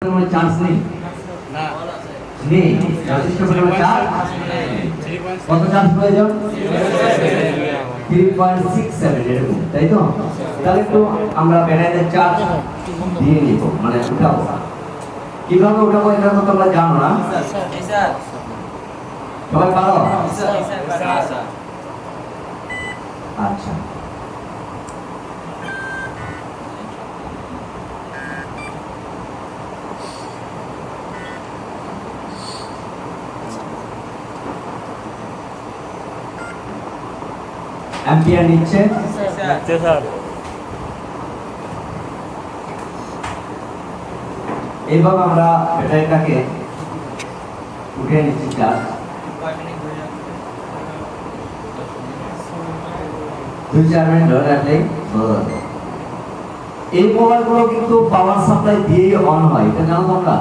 Chance নেই নেই যথেষ্ট পরিমাণ চার্জ কত চার্জ প্রয়োজন 3.67 এরকম তাই তো তাহলে একটু আমরা ব্যাটারির চার্জ দিয়ে নিব মানে উঠাবো কিভাবে উঠাবো এটা তো তোমরা জানো না সবাই পারো আচ্ছা অ্যাম্পিয়ার নিচ্ছে স্যার এইভাবে আমরা ব্যাটারিটাকে উঠে নিচ্ছি চার্জ 2-4 মিনিট ধরে রাখলেই এই মোবাইলগুলো কিন্তু পাওয়ার সাপ্লাই দিয়েই অন হয় এটা জানো তোমরা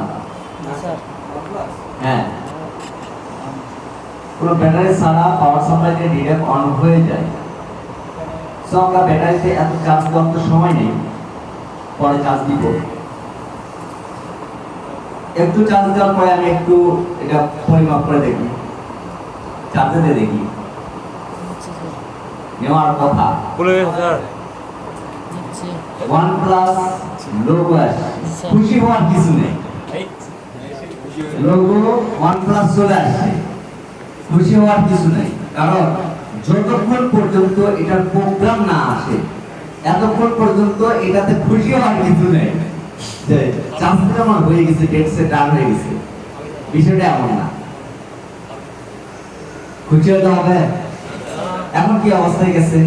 হ্যাঁ পুরো ব্যাটারি ছাড়া পাওয়ার সাপ্লাই দিয়ে ডিরেক্ট অন হয়ে যায় সো আমরা ব্যাটারিতে এত চার্জ দেওয়ার তো সময় নেই পরে চার্জ দিব একটু চার্জ দেওয়ার পরে আমি একটু এটা পরিমাপ করে দেখি চার্জে দিয়ে দেখি নেওয়ার কথা বলে স্যার OnePlus লোগো আসে খুশি হওয়ার কিছু নেই লোগো OnePlus চলে আসছে খুশি হওয়ার কিছু নেই কারণ যতক্ষণ পর্যন্ত এটার প্রোগ্রাম না আসে এতক্ষণ পর্যন্ত এটাতে খুশি হওয়ার কিছু নেই যে চান্সটা আমার হয়ে গেছে ডেট সেট ডান হয়ে গেছে বিষয়টা এমন না খুশি হতে হবে এখন কি অবস্থায় গেছে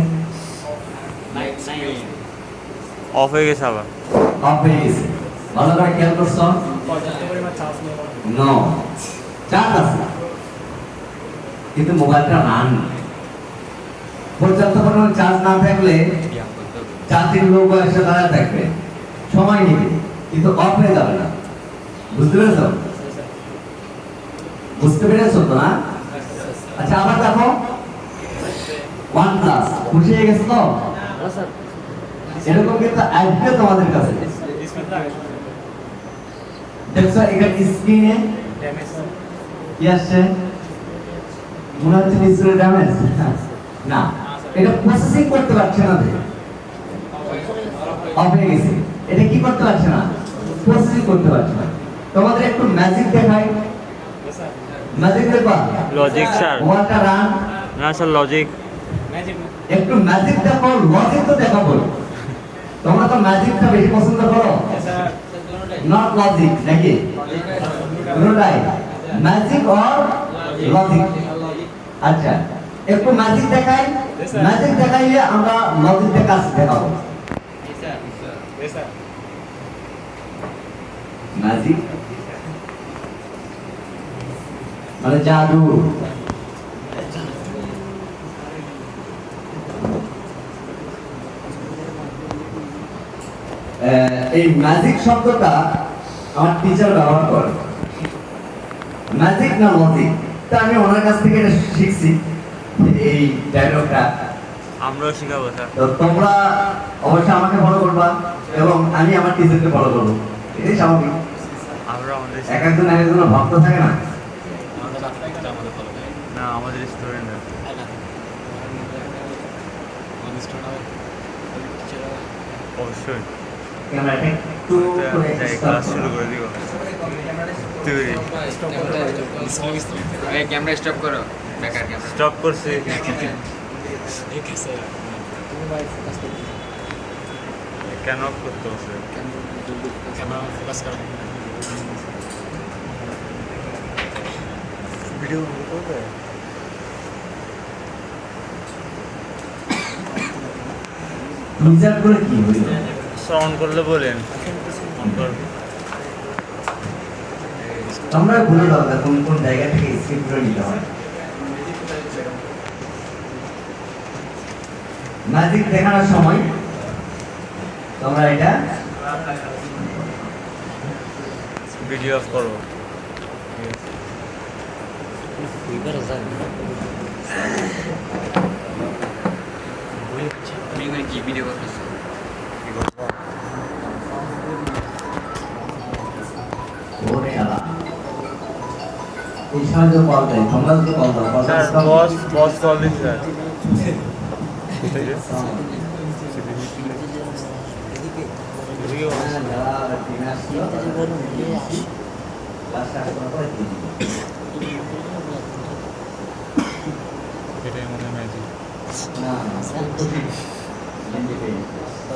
অফ হয়ে গেছে আবার অফ হয়ে গেছে ভালো করে খেয়াল করছো নো চার্জ আছে কিন্তু মোবাইলটা রান পর্যাপ্ত পরিমাণ চার্জ না থাকলে চার্জিং লো বয়সে দাঁড়ায় থাকবে সময় নেবে কিন্তু অফ হয়ে যাবে না বুঝতে পেরেছো বুঝতে পেরেছো তো না আচ্ছা আবার দেখো OnePlus খুশি হয়ে গেছে তো এরকম কিন্তু আসবে তোমাদের কাছে দেখছো এখানে স্ক্রিনে কি আসছে মনে হচ্ছে ডিসপ্লে ড্যামেজ না এটা প্রসেসিং করতে পারছে না অফ হয়ে গেছে এটা কি করতে পারছে না প্রসেসিং করতে পারছে না তোমাদের একটু ম্যাজিক দেখাই ম্যাজিক দেখবা লজিক স্যার মোবাইলটা রান না স্যার লজিক একটু ম্যাজিক দেখো লজিক তো দেখাবো তোমরা তো ম্যাজিকটা বেশি পছন্দ করো নট লজিক নাকি দুটোটাই ম্যাজিক অর লজিক আচ্ছা একটু ম্যাজিক দেখাই ম্যাজিক দেখাইলে আমরা লজিকটা কাজ দেখাবো ম্যাজিক মানে জাদু এই ম্যাজিক শব্দটা আমার টিচার ব্যবহার করে ম্যাজিক না লজিক তা আমি ওনার কাছ থেকে এটা শিখছি এই ডায়লগটা আমরাও শিখাবো স্যার তো তোমরা অবশ্যই আমাকে ফলো করবা এবং আমি আমার টিচারকে ফলো করবো এটাই স্বাভাবিক আমরা আমাদের এক একজন এক একজনের ভক্ত থাকে না না আমাদের স্টুডেন্ট অবশ্যই ক্যামেরাটা একটু করে ক্লাস শুরু করে দিব ক্যামেরা স্টপ করো বেকার ক্যামেরা স্টপ করছি কেন অফ করতে হচ্ছে ভিডিও করবে টিচার করে কি হইল সাউন্ড করলে বলেন তোমরা বলে দাও কোন কোন জায়গা থেকে স্ক্রিপ্ট করে নিতে হয় ম্যাজিক দেখানোর সময় তোমরা এটা ভিডিও অফ করো কি ভিডিও করতেছ ওরে শালা এই সময় যদি কল দেয় তোমরা যদি কল দাও কল স্যার বস কল দিন স্যার এদিকে বস। এটাই মনে হয় ম্যাজিক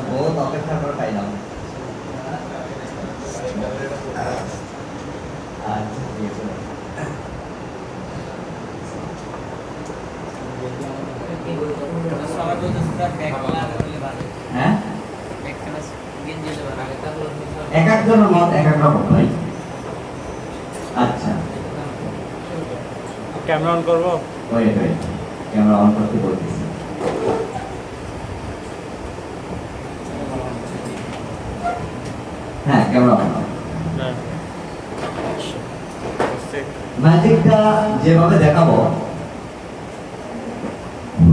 বহুত অপেক্ষা করে পাইলাম আচ্ছা ঠিক আছে হ্যাঁ এক একজনের মত এক এক রকম ভাই আচ্ছা ক্যামেরা অন করবো ওয়েট ওয়েট ক্যামেরা অন করতে বলতেছি হ্যাঁ ক্যামেরা অন হ্যাঁ ম্যাজিকটা যেভাবে দেখাবো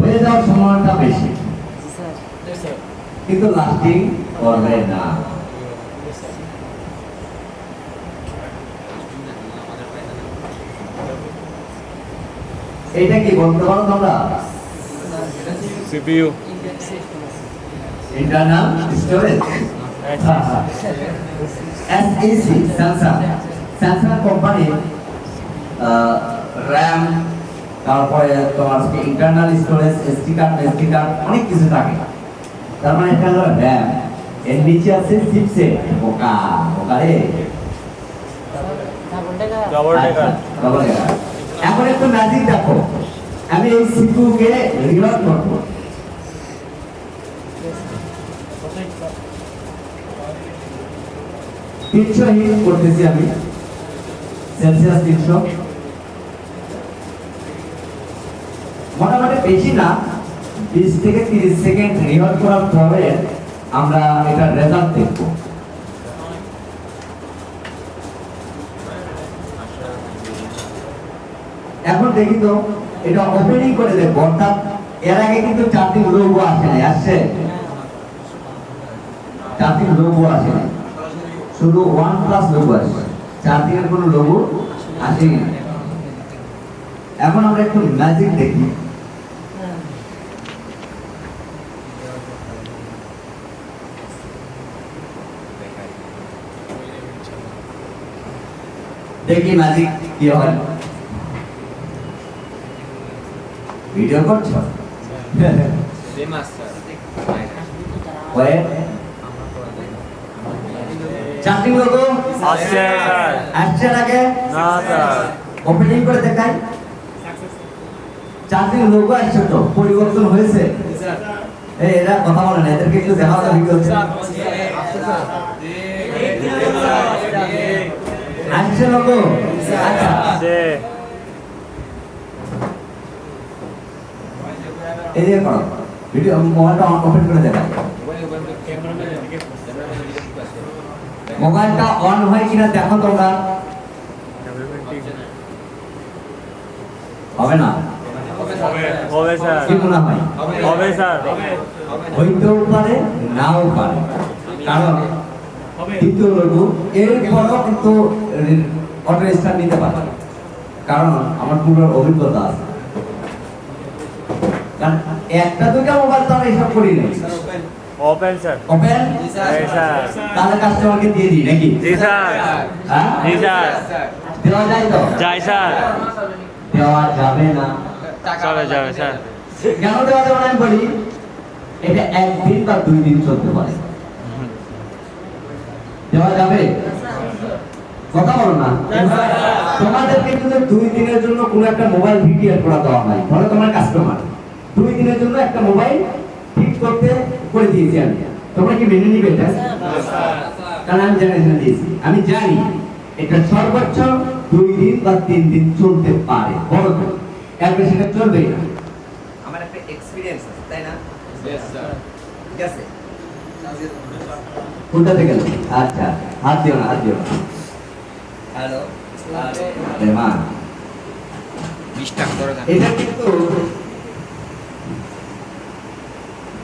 হয়ে যাওয়ার সময়টা বেশি কিন্তু লাস্টিং করবে না এটা কি বলতে পারো তোমরা CPU internal storage এসএসি Samsung company RAM তারপরে তোমার ইন্টারনাল স্টোরেজ এসডি কার্ড অনেক কিছু থাকে তার মানে এটা হলো র্যাম এর নিচে আছে চিপসেট ওকারে ডবল টেকার ডবল টেকার এখন একটু ম্যাজিক দেখো আমি এই সিপিইউ কে রিলোড করব 300 হিট করতেছি আমি সেলসিয়াস 300 মোটামুটি বেশি না 20 থেকে 30 সেকেন্ড রিলোড করার পরে আমরা এটা রেজাল্ট দেখব এখন দেখি তো এটা ওপেনিং করে দেখবো অর্থাৎ এর আগে কিন্তু চারটি লোগো আসে নাই আসছে চারটি লোগো আসে নাই শুধু OnePlus লোগো আসে চারটির কোনো লোগো আসেনি এখন আমরা একটু ম্যাজিক দেখি দেখি ম্যাজিক কি হয় ভিডিও করছো ওয়েট চারটি লোগো আসছে স্যার আসছে নাকি না স্যার ওপেনিং করে দেখাই চারটি লোগো আসছে তো পরিবর্তন হয়েছে এই এরা কথা বলে না এদেরকে একটু দেখা হবে ভিডিও আসছে লোগো আচ্ছা আসছে এই যে করো ভিডিও মোবাইলটা ওপেন করে দেখাই মোবাইলটা অন হয় কিনা দেখো তোমরা হবে না হবে স্যার কি মনে হয় হবে স্যার হইতেও পারে নাও পারে কারণ দ্বিতীয় লোগো এরপরও কিন্তু অটো স্টার্ট নিতে পারে কারণ আমার পুরো অভিজ্ঞতা আছে কারণ একটা দুইটা মোবাইল তো আমরা এসব করি নাই ওপেন স্যার ওপেন এই স্যার তাহলে কাস্টমারকে দিয়ে দিই নাকি জি স্যার হ্যাঁ জি স্যার দেওয়া যায় তো যাই স্যার দেওয়া যাবে না চলে যাবে স্যার কেন দেওয়া যাবে না আমি বলি এটা একদিন বা 2 দিন চলতে পারে দেওয়া যাবে কথা বলো না তোমাদেরকে কিন্তু 2 দিনের জন্য কোনো একটা মোবাইল ভিডিও করা দেওয়া হয় ধরো তোমার কাস্টমার 2 দিনের জন্য একটা মোবাইল ঠিক করতে করে দিয়েছি আমি তোমরা কি মেনে নিবে এটা কারণ আমি জেনে দিয়েছি আমি জানি এটা সর্বোচ্চ 2 দিন বা 3 দিন চলতে পারে বড় তো এর বেশি এটা চলবে না আমার একটা এক্সপেরিয়েন্স আছে তাই না ঠিক আছে কোনটাতে গেল আচ্ছা হাত দিও না হ্যালো আরে মা ডিস্টার্ব করে দেন এটা কিন্তু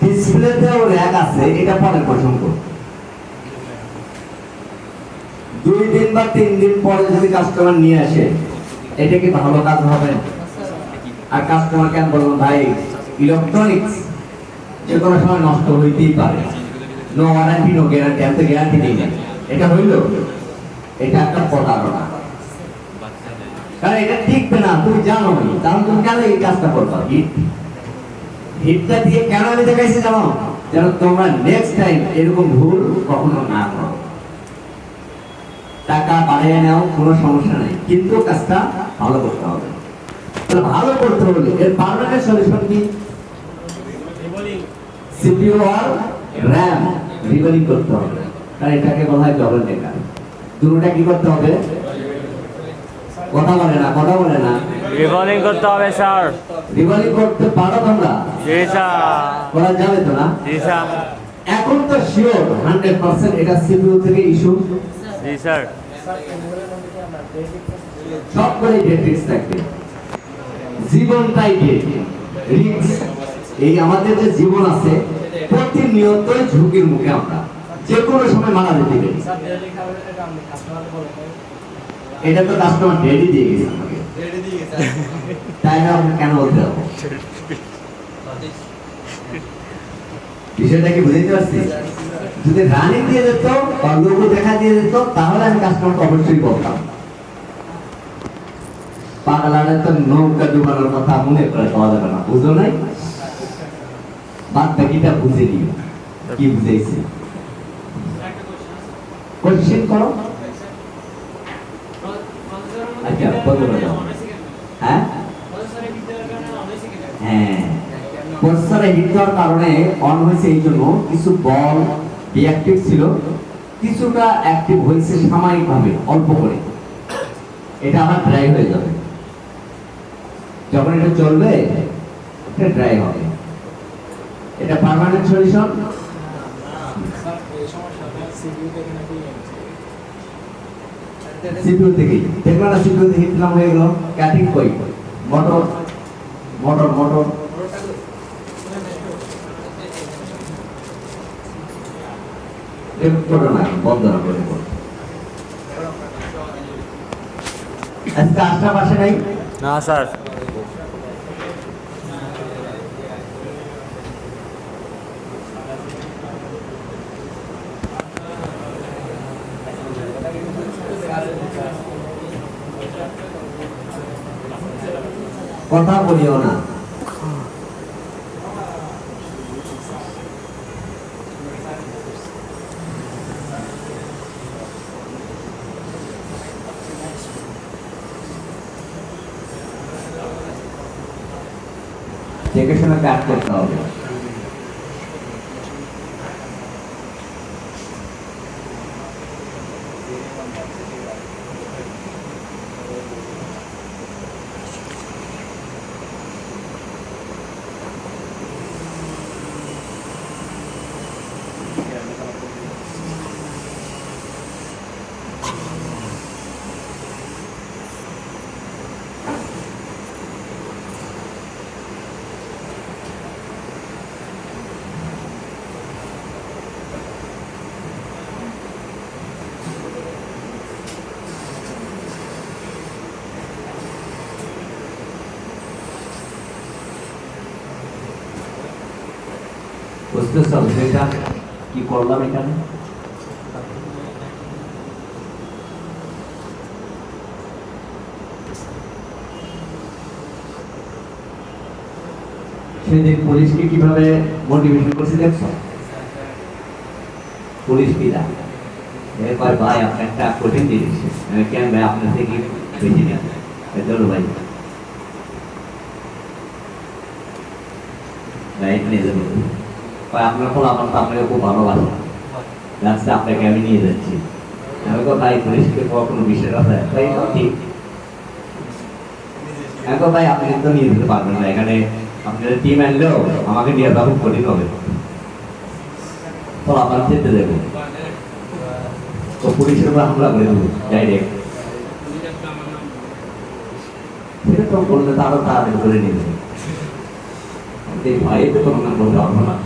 ডিসপ্লেতেও র্যাক আছে এটা পরের প্রসঙ্গ 2 দিন বা 3 দিন পরে যদি কাস্টমার নিয়ে আসে, এটা কি ভালো কাজ হবে? আর কাস্টমার কেন বলবো ভাই ইলেকট্রনিক্স যে কোনো সময় নষ্ট হইতেই পারে, নো ওয়ারেন্টি নো গ্যারান্টি, আমি তো গ্যারান্টি দিই না, এটা হইল, এটা একটা প্রতারণা। কারণ এটা টিকবে না, তুমি জানো নি, কারণ তুমি কেন এই কাজটা করবা? হিটটা দিয়ে কেন আমি দেখাইছি জানো? যেন তোমরা নেক্সট টাইম এরকম ভুল কখনো না করো। টাকা বাড়িয়ে নাও, কোনো সমস্যা নেই, কিন্তু কাজটা ভালো করতে হবে। তাহলে ভালো করতে হলে এর পার্মানেন্ট সলিউশন কি? সিপিইউ আর র‍্যাম রিভারিং করতে হবে। কারণ এটাকে বলা হয় ডবল ডেকার। দুটোটা কি করতে হবে? কথা বলে না। রিভলিং করতে হবে স্যার। রিভারিং করতে পারো তোমরা? জি স্যার। করা যাবে তো না? জি স্যার। এখন তো শিওর 100% এটা সিপিইউ থেকে ইস্যু। জি স্যার। সব করে ডেট্রিক্স থাকবে, জীবনটাই ডেট রিস্ক। এই আমাদের যে জীবন আছে প্রতিনিয়তই ঝুঁকির মুখে, আমরা যে কোনো সময় মারা যেতে পারি। এটা তো কাস্টমার ডেডি দিয়ে গেছে আমাকে, তাই না? আমরা কেন বলতে যাবো? বিষয়টা কি বুঝতে পারছি? যদি রানিং দিয়ে যেত বা লোগো দেখা দিয়ে যেত তাহলে আমি কাস্টমারকে অবশ্যই বলতাম। পাগলারে তো নৌকা ডুবানোর কথা মনে করে পাওয়া যাবে না, বুঝো নাই? বাদ বাকিটা বুঝে নিও কি বুঝাইছি। কোশ্চেন করো। আচ্ছা বলো। হ্যাঁ হ্যাঁ, প্রসেসরে হিট হওয়ার কারণে অন হয়েছে, এই জন্য কিছু বল ডিঅ্যাক্টিভ ছিল, কিছুটা অ্যাক্টিভ হয়েছে সাময়িকভাবে অল্প করে। এটা আবার ড্রাই হয়ে যাবে, যখন এটা চলবে এটা ড্রাই হবে। এটা পার্মানেন্ট সলিউশন। সিপিইউ থেকে দেখলাম না, সিপিইউ থেকে হিটলাম হয়ে গেল। কাটিং কই? মোটর মোটর মোটর বন্ধ না করে আজকে আশেপাশে নাই না স্যার। কথা বলিও না। দেখে শুনে কাজ করতে হবে। বুঝতেছ বিষয়টা কি করলাম এখানে? সেদিন পুলিশকে কিভাবে মোটিভেশন করছি দেখছো? পুলিশ কিরা এরপর ভাই আপনি একটা কঠিন জিনিস, কেন ভাই আপনার থেকে বেশি নেন, চলো ভাই রাইট নিয়ে যাবো। আপনার ফল আমার তো আপনাকে খুব ভালোবাসে, লাস্টে আপনাকে আমি নিয়ে যাচ্ছি। আমি তো ভাই পুলিশকে কোনো বিষয় কথা তাই ঠিক। এখন ভাই আপনি তো নিয়ে যেতে পারবেন না, এখানে আপনাদের টিম আনলেও আমাকে নিয়ে যাওয়া খুব কঠিন হবে, তো আপনার যেতে দেবো। তো পুলিশের উপর হামলা করে দেবো ডাইরেক্ট, সেরকম করলে তো আরো তাড়াতাড়ি করে নিয়ে দেবে। ভাই তো তোমার নাম বলতে পারবো না।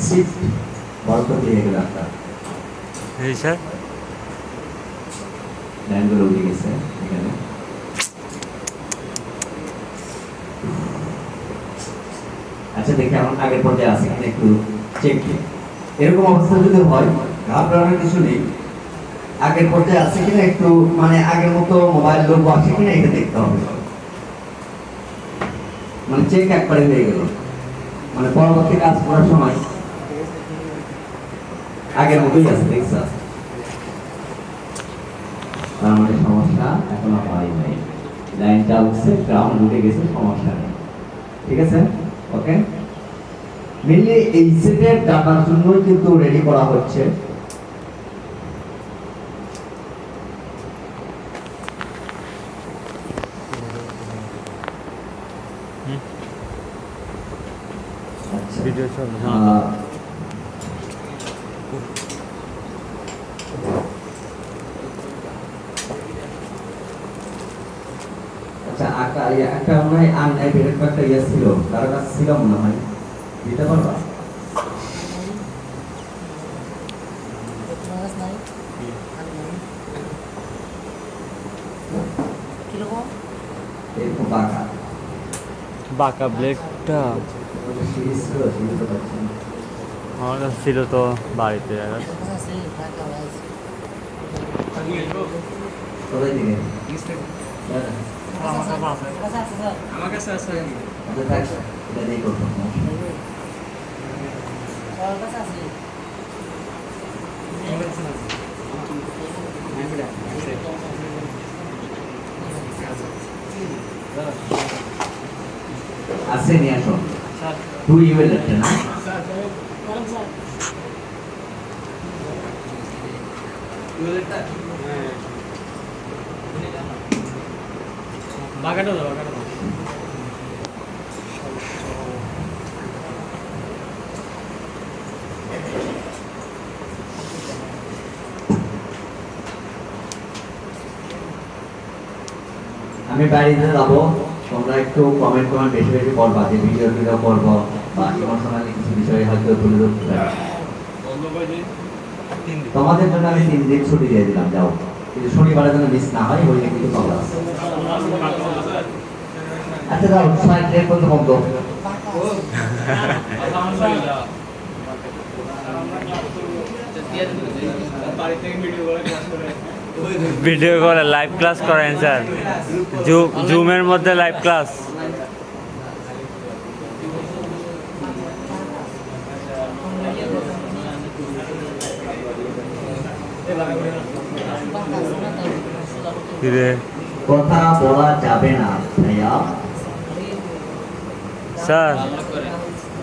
শিফট বড় তো দিয়ে গেল একটা জি স্যার লাইনগুলো উঠে গেছে এখানে। আচ্ছা দেখি আমার আগের পর্যায়ে আছে কিনা একটু চেক দিই। এরকম অবস্থা যদি হয় ঘাবড়ানোর কিছু নেই, আগের পর্যায়ে আছে কিনা একটু মানে আগের মতো মোবাইল লোক আছে কিনা এটা দেখতে হবে। মানে চেক একবারে হয়ে গেল, মানে পরবর্তী কাজ করার সময় আগের মতোই আছে দেখছ। তার মানে সমস্যা এখনো হয় নাই, লাইনটা উঠছে গ্রাউন্ড উঠে গেছে, সমস্যা নেই। ঠিক আছে, ওকে। মেনলি এই সেটের ডাটার জন্যই কিন্তু রেডি করা হচ্ছে। আচ্ছা, ভিডিও চলবে আচ্ছা একটা মনে হয় আনএডেড একটা ইয়ে ছিল, তার কাছে ছিল মনে হয়, দিতে পারবা? এরকম বাঁকা বাঁকা ব্লেডটা সিরিজ ছিল, সিরিজ তো পাচ্ছি না। আমার কাছে ছিল তো বাড়িতে। কোথায় দিকে? আমার কাছে আছে আচ্ছা থাক, এটা দিয়ে করবো। আছে নিয়ে আসো, 2 ইউএল আছে না? বাগাটা দাও, বাগাটা দাও। আমি বাড়িতে যাবো, তোমরা একটু কমেন্ট বেশি বেশি করবা, যে ভিডিও করবো বা ইমোশনালি কিছু বিষয়ে হয়তো তুলে ধরতে পারি। তোমাদের জন্য আমি 3 দিন ছুটি দিয়ে দিলাম, যাও, কিন্তু শনিবারে যেন মিস না হয়, ওই কিন্তু কথা আছে। আচ্ছা যাও, 6:30 পর্যন্ত বন্ধ। ভিডিও করে লাইভ ক্লাস করেন স্যার, জুমের মধ্যে লাইভ ক্লাস। কথা বলা যাবে না ভাইয়া। স্যার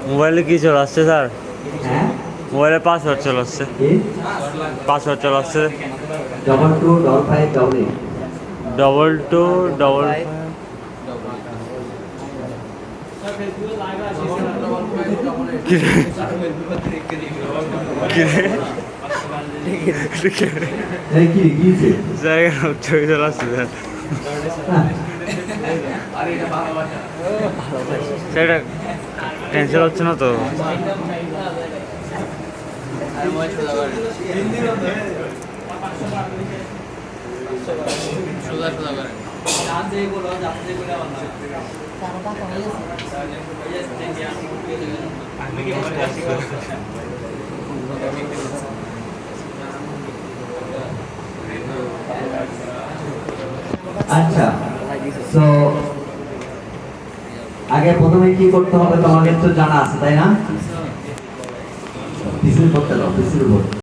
মোবাইলে কি চলে আসছে স্যার? হ্যাঁ, মোবাইলে পাসওয়ার্ড চলে আসছে, কি? পাসওয়ার্ড চলে আসছে 225588 2255 এই কি গিয়েছে? জায়গা ছবি চলে আসছে স্যার। সেটা ক্যান্সেল হচ্ছে না তো? আচ্ছা, তো আগে প্রথমে কি করতে হবে তোমাদের তো জানা আছে, তাই না? পিসির করতে দাও, পিসির উপর